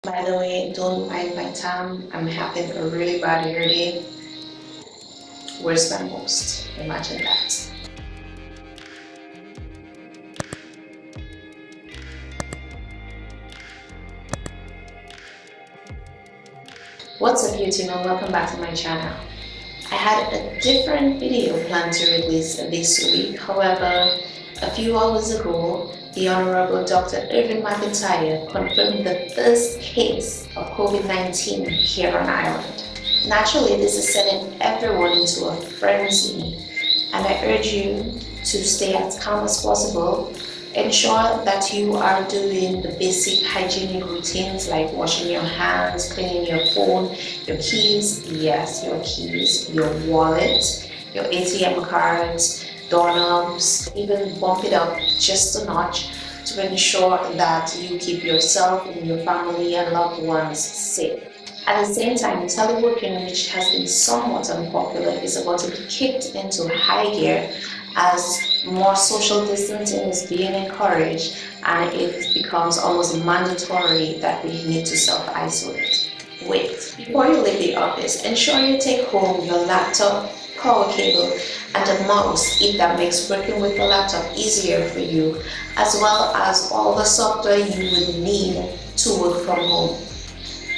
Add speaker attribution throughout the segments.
Speaker 1: By the way, don't mind my time. I'm having a really bad hair day. Worse than most. Imagine that. What's up YouTube and welcome back to my channel. I had a different video planned to release this week. However, a few hours ago, the Honorable Dr. Irving McIntyre confirmed the first case of COVID-19 here on Ireland. Naturally, this is sending everyone into a frenzy, and I urge you to stay as calm as possible. Ensure that you are doing the basic hygienic routines like washing your hands, cleaning your phone, your keys, yes, your keys, your wallet, your ATM cards, doorknobs, even bump it up just a notch to ensure that you keep yourself and your family and loved ones safe. At the same time, teleworking, which has been somewhat unpopular, is about to be kicked into high gear as more social distancing is being encouraged and it becomes almost mandatory that we need to self-isolate. Wait, before you leave the office, ensure you take home your laptop, power cable, and a mouse if that makes working with the laptop easier for you, as well as all the software you would need to work from home.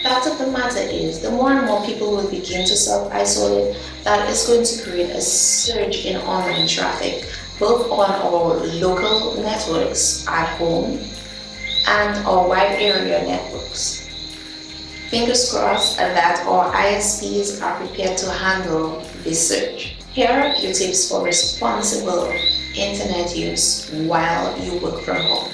Speaker 1: Fact of the matter is, the more and more people will begin to self-isolate, that is going to create a surge in online traffic, both on our local networks at home and our wide area networks. Fingers crossed that our ISPs are prepared to handle this surge. Here are a few tips for responsible internet use while you work from home.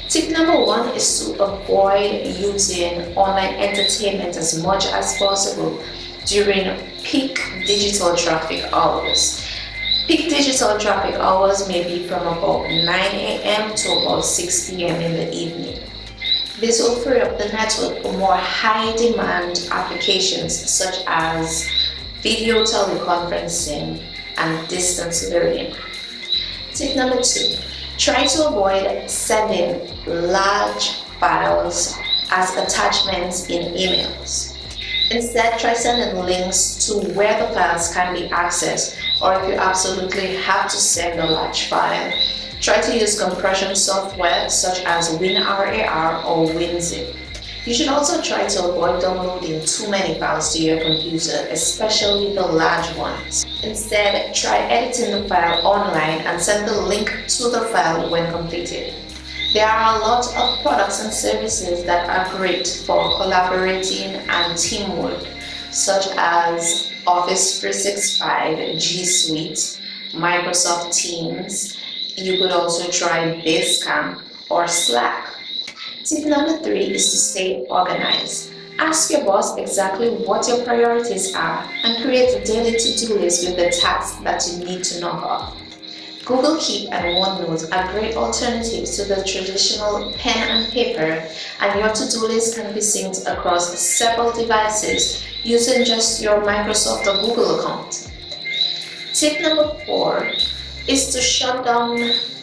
Speaker 1: Tip number one is to avoid using online entertainment as much as possible during peak digital traffic hours. Peak digital traffic hours may be from about 9 a.m. to about 6 p.m. in the evening. This will free up the network for more high-demand applications such as video teleconferencing and distance learning. Tip number two. Try to avoid sending large files as attachments in emails. Instead, try sending links to where the files can be accessed, or if you absolutely have to send a large file, try to use compression software such as WinRAR or WinZip. You should also try to avoid downloading too many files to your computer, especially the large ones. Instead, try editing the file online and send the link to the file when completed. There are a lot of products and services that are great for collaborating and teamwork, such as Office 365, G Suite, Microsoft Teams. You could also try Basecamp or Slack. Tip number three is to stay organized. Ask your boss exactly what your priorities are and create a daily to-do list with the tasks that you need to knock off. Google Keep and OneNote are great alternatives to the traditional pen and paper, and your to-do list can be synced across several devices using just your Microsoft or Google account. Tip number four is to shut down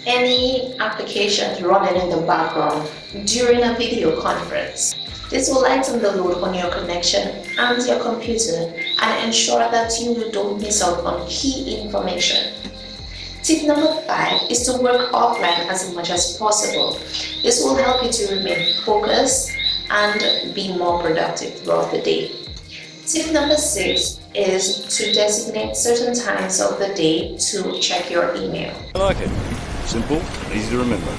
Speaker 1: any applications running in the background during a video conference. This will lighten the load on your connection and your computer and ensure that you don't miss out on key information. Tip number five is to work offline as much as possible. This will help you to remain focused and be more productive throughout the day. Tip number six is to designate certain times of the day to check your email.
Speaker 2: I like it. Simple, easy to remember.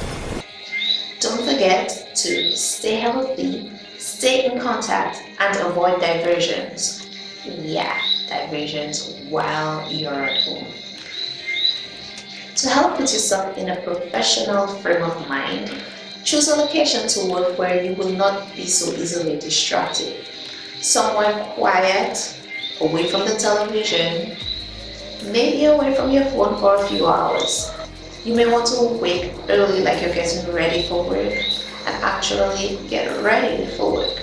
Speaker 1: Don't forget to stay healthy, stay in contact, and avoid diversions. Yeah, diversions while you're at home. To help put yourself in a professional frame of mind, choose a location to work where you will not be so easily distracted. Somewhere quiet, away from the television, maybe away from your phone for a few hours. You may want to wake early like you're getting ready for work and actually get ready for work.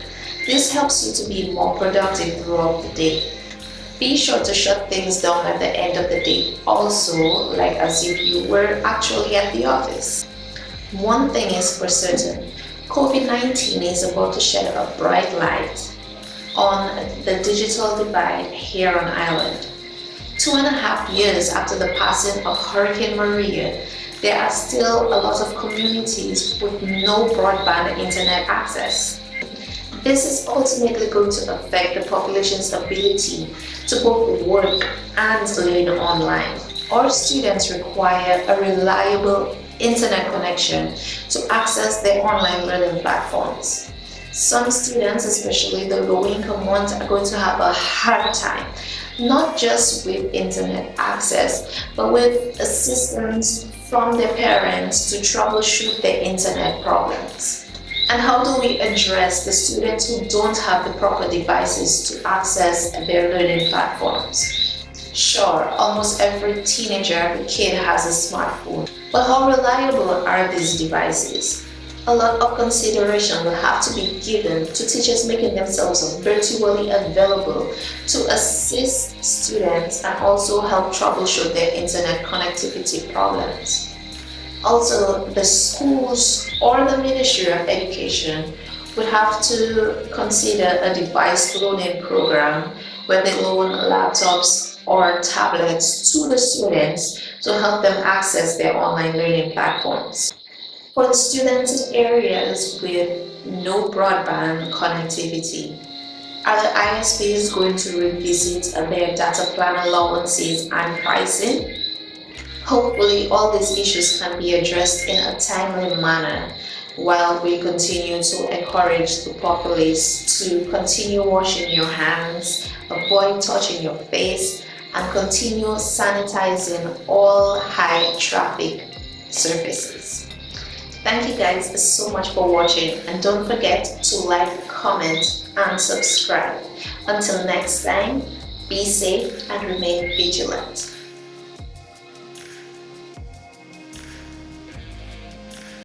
Speaker 1: This helps you to be more productive throughout the day. Be sure to shut things down at the end of the day, also like as if you were actually at the office. One thing is for certain, COVID-19 is about to shed a bright light on the digital divide here on Ireland. 2.5 years after the passing of Hurricane Maria, there are still a lot of communities with no broadband internet access. This is ultimately going to affect the population's ability to both work and learn online. Our students require a reliable internet connection to access their online learning platforms. Some students, especially the low-income ones, are going to have a hard time, not just with internet access, but with assistance from their parents to troubleshoot their internet problems. And how do we address the students who don't have the proper devices to access their learning platforms? Sure, almost every teenager, every kid has a smartphone, but how reliable are these devices? A lot of consideration will have to be given to teachers making themselves virtually available to assist students and also help troubleshoot their internet connectivity problems. Also, the schools or the Ministry of Education would have to consider a device loaning program where they loan laptops or tablets to the students to help them access their online learning platforms. For the students in areas with no broadband connectivity, are the ISPs going to revisit their data plan allowances and pricing? Hopefully, all these issues can be addressed in a timely manner while we continue to encourage the populace to continue washing your hands, avoid touching your face, and continue sanitizing all high traffic surfaces. Thank you guys so much for watching, and don't forget to like, comment, and subscribe. Until next time, be safe and remain vigilant.